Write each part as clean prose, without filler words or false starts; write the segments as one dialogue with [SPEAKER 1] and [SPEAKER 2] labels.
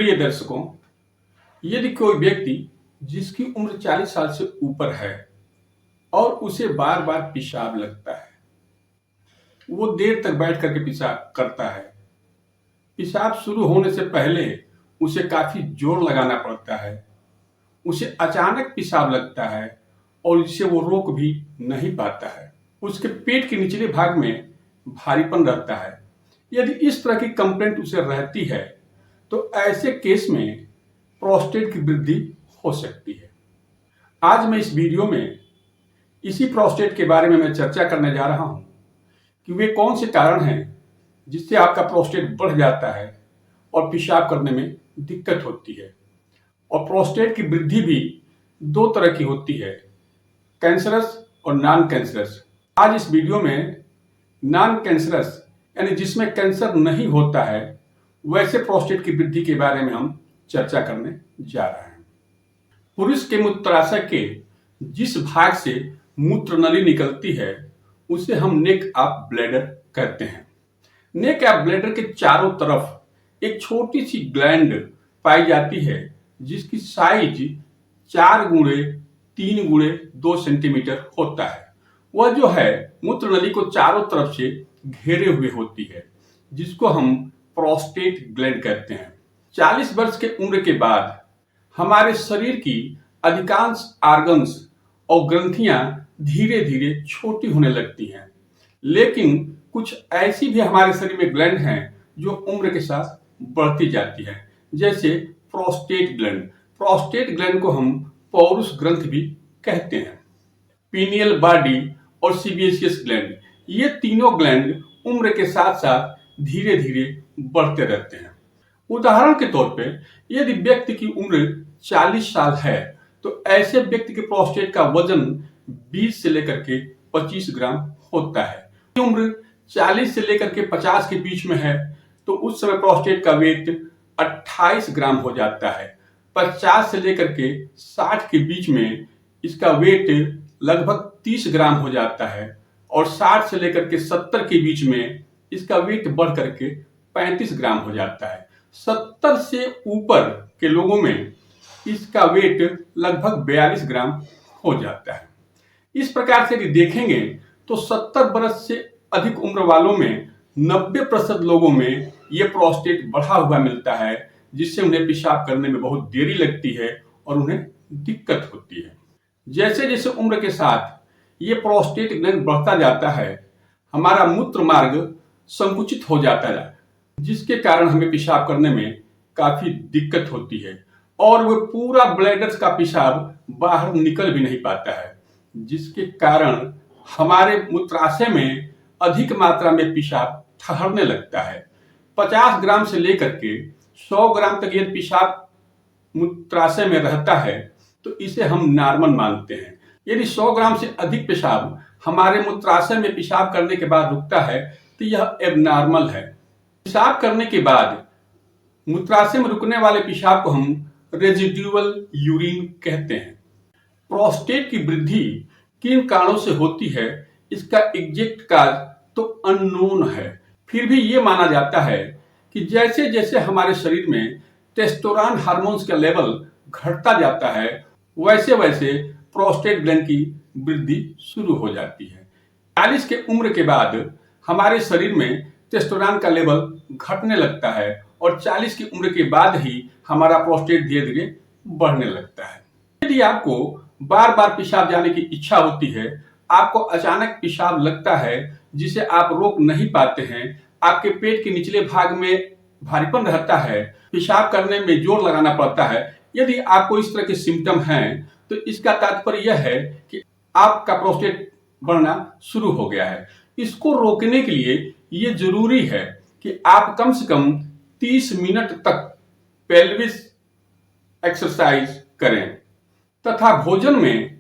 [SPEAKER 1] प्रिय दर्शकों, यदि कोई व्यक्ति जिसकी उम्र 40 साल से ऊपर है और उसे बार बार पेशाब लगता है, वो देर तक बैठ करके पेशाब करता है। पेशाब शुरू होने से पहले उसे काफी जोर लगाना पड़ता है। उसे अचानक पेशाब लगता है और इसे वो रोक भी नहीं पाता है। उसके पेट के निचले भाग में भारीपन रहता है। यदि इस तरह की कंप्लेंट उसे रहती है तो ऐसे केस में प्रोस्टेट की वृद्धि हो सकती है। आज मैं इस वीडियो में इसी प्रोस्टेट के बारे में मैं चर्चा करने जा रहा हूं कि वे कौन से कारण हैं जिससे आपका प्रोस्टेट बढ़ जाता है और पेशाब करने में दिक्कत होती है। और प्रोस्टेट की वृद्धि भी दो तरह की होती है, कैंसरस और नॉन कैंसरस। आज इस वीडियो में नॉन कैंसरस यानी जिसमें कैंसर नहीं होता है वैसे प्रोस्टेट की वृद्धि के बारे में हम चर्चा करने जा रहे हैं। पुरुष के मूत्राशय के जिस भाग से मूत्र नली निकलती है उसे हम नेक ऑफ ब्लैडर कहते हैं। नेक ऑफ ब्लैडर के चारों तरफ एक छोटी सी ग्लैंड पाई जाती है जिसकी साइज 4 गुणे 3 गुणे 2 सेंटीमीटर होता है। वह जो है मूत्र नली को चारों तरफ से घेरे हुए होती है, जिसको हम प्रोस्टेट ग्लैंड कहते हैं। 40 वर्ष के उम्र के बाद हमारे शरीर की अधिकांश ऑर्गन्स और ग्रंथियां धीरे धीरे छोटी होने लगती हैं, लेकिन कुछ ऐसी भी हमारे शरीर में ग्लैंड हैं जो उम्र के साथ बढ़ती जाती है, जैसे प्रोस्टेट ग्लैंड। प्रोस्टेट ग्लैंड को हम पौरुष ग्रंथ भी कहते हैं। पीनियल बॉडी और सीबेशियस ग्लैंड, ये तीनों ग्लैंड उम्र के साथ साथ धीरे धीरे बढ़ते रहते हैं। उदाहरण के तौर पे यदि व्यक्ति की उम्र 40 साल है तो ऐसे व्यक्ति के प्रोस्टेट का वजन 20 से लेकर के 25 ग्राम होता है। उम्र 40 से लेकर के 50 के बीच में है तो उस समय प्रोस्टेट का वेट 28 ग्राम हो जाता है। 50 से लेकर के 60 के बीच में इसका वेट लगभग 30 ग्राम हो जाता है और 60 से लेकर के 70 के बीच में इसका वेट बढ़ करके 35 ग्राम हो जाता है। 70 से ऊपर के लोगों में इसका वेट लगभग 42 ग्राम हो जाता है। इस प्रकार से यदि देखेंगे तो 70 वर्ष से अधिक उम्र वालों में 90% लोगों में ये प्रोस्टेट बढ़ा हुआ मिलता है, जिससे उन्हें पेशाब करने में बहुत देरी लगती है और उन्हें दिक्कत होती है। जैसे जैसे उम्र के साथ ये प्रोस्टेट ग्लैंड बढ़ता जाता है, हमारा मूत्र मार्ग संकुचित हो जाता है, जिसके कारण हमें पेशाब करने में काफी दिक्कत होती है और वो पूरा ब्लैडर का पेशाब बाहर निकल भी नहीं पाता है, जिसके कारण हमारे मूत्राशय में अधिक मात्रा में पेशाब ठहरने लगता है। 50 ग्राम से लेकर के 100 ग्राम तक यदि पेशाब मूत्राशय में रहता है तो इसे हम नॉर्मल मानते हैं। यदि 100 ग्राम से अधिक पेशाब हमारे मूत्राशय में पेशाब करने के बाद रुकता है तो यह एबनॉर्मल है। पेशाब करने के बाद मूत्राशय में रुकने वाले पेशाब को हम रेजिडुअल यूरिन कहते हैं। प्रोस्टेट की वृद्धि किन कारणों से होती है इसका एग्जैक्ट काज तो अननोन है। फिर भी ये माना जाता है कि जैसे जैसे हमारे शरीर में टेस्टोस्टेरोन हार्मोन्स का लेवल घटता जाता है वैसे वैसे प्रोस्टेट ग्लैंड की वृद्धि शुरू हो जाती है। 40 के उम्र के बाद हमारे शरीर में टेस्टोस्टेरोन का लेवल घटने लगता है और 40 की उम्र के बाद ही हमारा प्रोस्टेट धीरे धीरे बढ़ने लगता है। यदि आपको बार बार पेशाब जाने की इच्छा होती है, आपको अचानक पेशाब लगता है जिसे आप रोक नहीं पाते हैं, आपके पेट के निचले भाग में भारीपन रहता है, पेशाब करने में जोर लगाना पड़ता है, यदि आपको इस तरह के सिम्टम हैं तो इसका तात्पर्य यह है कि आपका प्रोस्टेट बढ़ना शुरू हो गया है। इसको रोकने के लिए ये जरूरी है कि आप कम से कम 30 मिनट तक पेल्विस एक्सरसाइज करें तथा भोजन में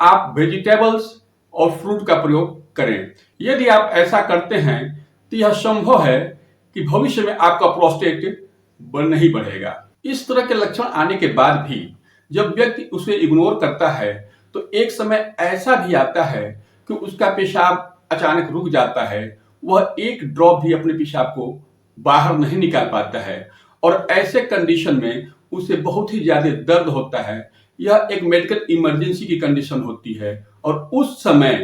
[SPEAKER 1] आप वेजिटेबल्स और फ्रूट का प्रयोग करें। यदि आप ऐसा करते हैं तो यह संभव है कि भविष्य में आपका प्रोस्टेट नहीं बढ़ेगा। इस तरह के लक्षण आने के बाद भी जब व्यक्ति उसे इग्नोर करता है तो एक समय ऐसा भी आता है कि उसका पेशाब अचानक रुक जाता है, वह एक ड्रॉप भी अपने पेशाब को बाहर नहीं निकाल पाता है और ऐसे कंडीशन में उसे बहुत ही ज्यादा दर्द होता है। यह एक मेडिकल इमरजेंसी की कंडीशन होती है और उस समय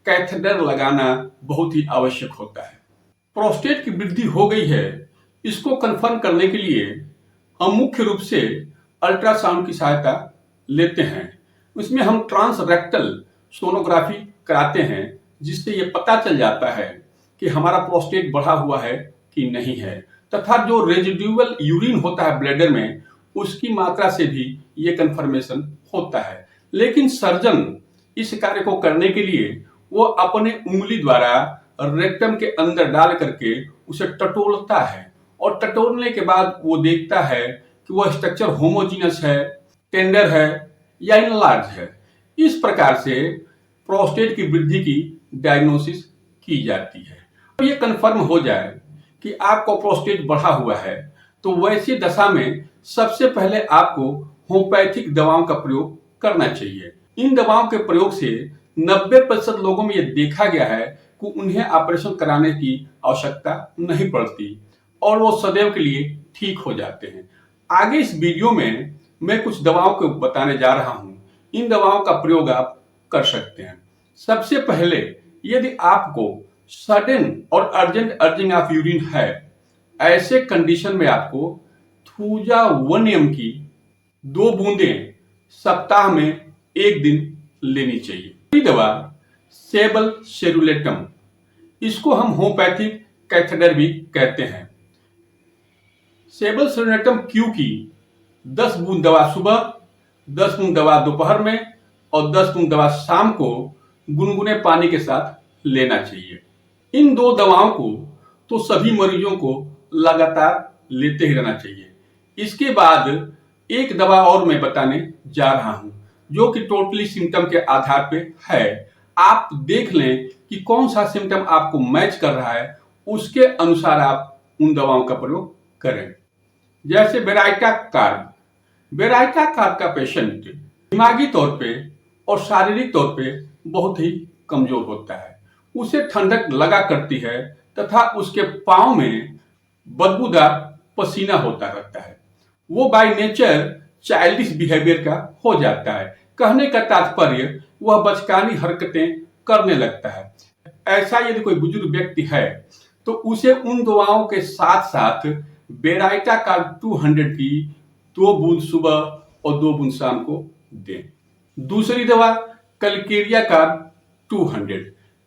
[SPEAKER 1] कैथेटर लगाना बहुत ही आवश्यक होता है। प्रोस्टेट की वृद्धि हो गई है, इसको कंफर्म करने के लिए हम मुख्य रूप से अल्ट्रासाउंड की सहायता लेते हैं। उसमें हम ट्रांसरेक्टल सोनोग्राफी कराते हैं, जिससे ये पता चल जाता है कि हमारा प्रोस्टेट बढ़ा हुआ है कि नहीं है, तथा जो रेजिडुअल यूरिन होता है ब्लैडर में, उसकी मात्रा से भी ये कंफर्मेशन होता है। लेकिन सर्जन इस कार्य को करने के लिए वो अपने उंगली द्वारा रेक्टम के अंदर डाल करके उसे टटोलता है और टटोलने के बाद वो देखता है कि वह स्ट्रक्चर होमोजीनस है, टेंडर है या इनलार्ज है। इस प्रकार से प्रोस्टेट की वृद्धि की डायग्नोसिस की जाती है। तो ये कंफर्म हो जाए कि आपको प्रोस्टेट बढ़ा हुआ है, तो वैसी दशा में सबसे पहले आपको होम्योपैथिक दवाओं का प्रयोग करना चाहिए। इन दवाओं के प्रयोग से 90% लोगों में यह देखा गया है कि उन्हें ऑपरेशन कराने की आवश्यकता नहीं पड़ती और वो सदैव के लिए ठीक हो जाते हैं। आगे इस वीडियो में मैं कुछ दवाओं को बताने जा रहा हूं। इन दवाओं का प्रयोग आप कर सकते हैं। सबसे पहले, यदि आपको सडन और अर्जेंट अर्जिंग ऑफ यूरिन है, ऐसे कंडीशन में आपको थूजा 1 ml की 2 बूंदें सप्ताह में 1 दिन लेनी चाहिए। ये दवा सेबल सेरुलेटम, इसको हम होम्योपैथिक कैथेटर भी कहते हैं। सेबल सेरुलेटम क्यू की 10 बूंद दवा सुबह, 10 बूंद दवा दोपहर में और 10 बूंद दवा शाम को गुनगुने पानी के साथ लेना चाहिए। इन 2 दवाओं को तो सभी मरीजों को लगातार लेते ही रहना चाहिए। इसके बाद एक दवा और मैं बताने जा रहा हूं, जो कि टोटली सिम्टम के आधार पे है। आप देख लें कि कौन सा सिम्टम आपको मैच कर रहा है, उसके अनुसार आप उन दवाओं का प्रयोग करें। जैसे बेराइटा कार्ब। बेराइटा कार्ब का पेशेंट दिमागी तौर पे और शारीरिक तौर पे बहुत ही कमजोर होता है। उसे ठंडक लगा करती है तथा उसके पांव में बदबूदार पसीना होता रहता है। वो बाय नेचर चाइल्डिश बिहेवियर का हो जाता है। कहने का तात्पर्य वह बचकानी हरकतें करने लगता है। ऐसा यदि कोई बुजुर्ग व्यक्ति है तो उसे उन दवाओं के साथ साथ बेराइटा कार्ब 200 की 2 बूंद सुबह और 2 बूंद शाम को दें। दूसरी दवा कलकेरिया कार्ब 200।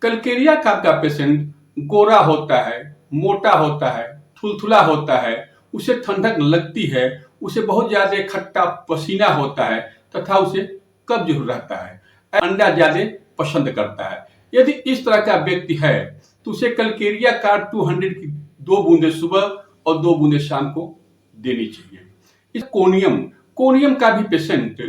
[SPEAKER 1] कलकेरिया कार्ब का पेशेंट गोरा होता है, मोटा होता है, थुलथुला होता है, उसे ठंडक लगती है, उसे बहुत ज्यादा खट्टा पसीना होता है तथा उसे कब्ज रहता है, अंडा ज्यादा पसंद करता है। यदि इस तरह का व्यक्ति है तो उसे कलकेरिया कार्ब 200 की 2 बूंदे सुबह और 2 बूंदे शाम को देनी चाहिए। इस कोनियम का भी पेशेंट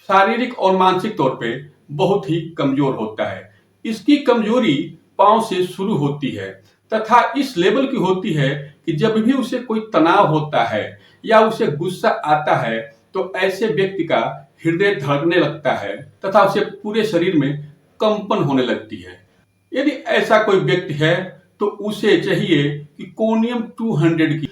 [SPEAKER 1] शारीरिक और मानसिक तौर पे बहुत ही कमजोर होता है। इसकी कमजोरी पांव से शुरू होती है तथा इस लेवल की होती है कि जब भी उसे कोई तनाव होता है या उसे गुस्सा आता है तो ऐसे व्यक्ति का हृदय धड़कने लगता है तथा उसे पूरे शरीर में कंपन होने लगती है। यदि ऐसा कोई व्यक्ति है तो उसे चाहिए कि कोनियम 200 की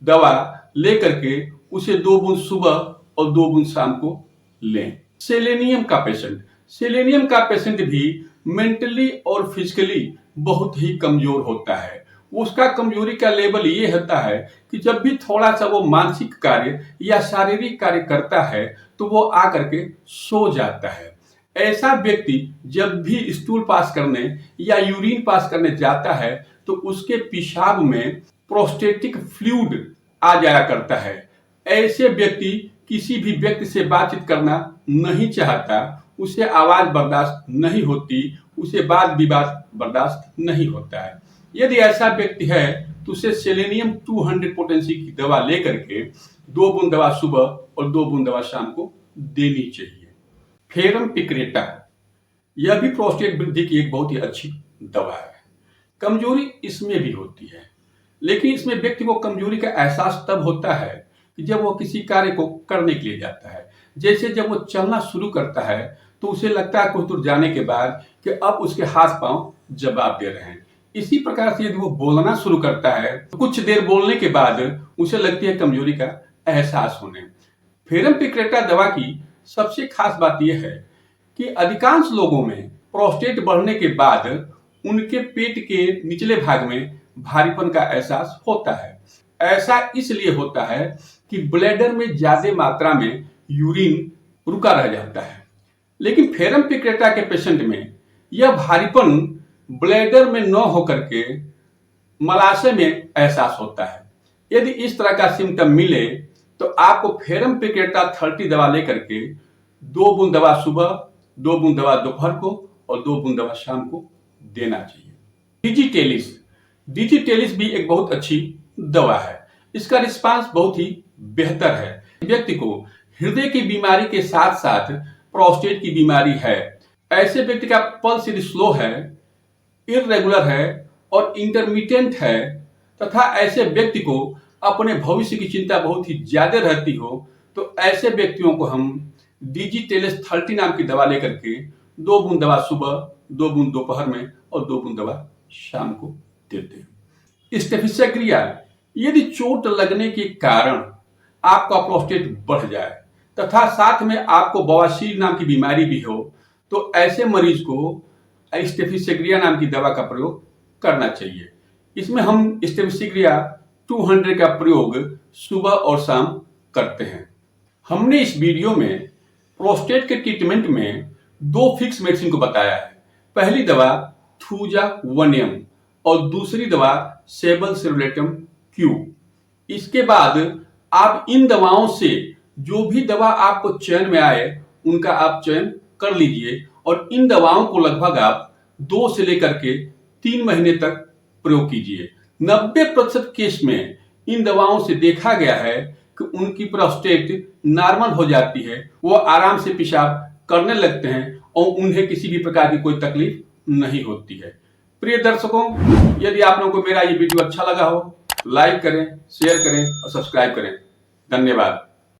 [SPEAKER 1] दवा लेकर के उसे 2 बूंद सुबह और 2 बूंद शाम को लें। सेलेनियम का पेशेंट भी मेंटली और फिजिकली बहुत ही कमजोर होता है। उसका कमजोरी का लेवल ये होता है कि जब भी थोड़ा सा वो मानसिक कार्य या शारीरिक कार्य करता है तो वो आकर के सो जाता है। ऐसा व्यक्ति जब भी स्टूल पास करने या यूरिन पास करने जाता है तो उसके पेशाब में प्रोस्टेटिक फ्लूइड आ जाया करता है। ऐसे व्यक्ति किसी भी व्यक्ति से बातचीत करना नहीं चाहता, उसे आवाज बर्दाश्त नहीं होती, उसे वाद विवाद बर्दाश्त नहीं होता है। यदि ऐसा व्यक्ति है तो उसे सेलेनियम 200 पोटेंसी की दवा लेकर के 2 बूंद दवा सुबह और 2 बूंद दवा शाम को देनी चाहिए। फेरम पिक्रेटा, यह भी प्रोस्टेट वृद्धि की एक बहुत ही अच्छी दवा है। कमजोरी इसमें भी होती है, लेकिन इसमें व्यक्ति को कमजोरी का एहसास तब होता है कि जब वो किसी कार्य को करने के लिए जाता है। जैसे जब वो चलना शुरू करता है तो उसे लगता है कुछ दूर जाने के बाद कि अब उसके हाथ पांव जवाब दे रहे हैं। इसी प्रकार से यदि वो बोलना शुरू करता है तो कुछ देर बोलने के बाद उसे लगती है कमजोरी का एहसास होने। फेरम पिक्रेटा दवा की सबसे खास बात यह है कि अधिकांश लोगों में प्रोस्टेट बढ़ने के बाद उनके पेट के निचले भाग में भारीपन का एहसास होता है। ऐसा इसलिए होता है कि ब्लैडर में ज्यादा मात्रा में यूरिन रुका रह जाता है। लेकिन फेरम पिक्रेटा के पेशेंट में यह भारीपन ब्लैडर में न होकर के मलाशय में एहसास होता है। यदि इस तरह का सिम्टम मिले तो आपको फेरम पिक्रेटा 30 दवा लेकर के 2 बूंद दवा सुबह, 2 बूंद दवा दोपहर को और 2 बूंद दवा शाम को देना चाहिए। डिजिटेलिस भी एक बहुत अच्छी दवा है। इसका रिस्पांस बहुत ही बेहतर है। व्यक्ति को हृदय की बीमारी के साथ साथ प्रोस्टेट की बीमारी है, ऐसे व्यक्ति का पल्स यदि स्लो है, इररेगुलर है और इंटरमिटेंट है तथा ऐसे व्यक्ति को अपने भविष्य की चिंता बहुत ही ज्यादा रहती हो, तो ऐसे व्यक्तियों को हम डिजिटेलिस 30 नाम की दवा लेकर के 2 बूंद दवा सुबह, 2 बूंद दोपहर में और 2 बूंद दवा शाम को देते हैं। स्टेफिसेग्रिया, यदि चोट लगने के कारण आपका प्रोस्टेट बढ़ जाए तथा साथ में आपको बवासीर नाम की बीमारी भी हो, तो ऐसे मरीज को स्टेफिसेग्रिया नाम की दवा का प्रयोग करना चाहिए। इसमें हम स्टेफिसेग्रिया 200 का प्रयोग सुबह और शाम करते हैं। हमने इस वीडियो में प्रोस्टेट के ट्रीटमेंट में 2 फिक्स मेडिसिन को बताया है। पहली दवा थूजा 1M और दूसरी दवा सेबलसेरुलेटम क्यू। इसके बाद आप इन दवाओं से जो भी दवा आपको चयन में आए उनका आप चयन कर लीजिए और इन दवाओं को लगभग आप 2 से लेकर के 3 महीने तक प्रयोग कीजिए। 90% केस में इन दवाओं से देखा गया है कि उनकी प्रोस्टेट नॉर्मल हो जाती है, वो आराम से पेशाब करने लगते हैं और उन्हें किसी भी प्रकार की कोई तकलीफ नहीं होती है। प्रिय दर्शकों, यदि आप लोगों को मेरा ये वीडियो अच्छा लगा हो तो लाइक करें, शेयर करें और सब्सक्राइब करें। धन्यवाद।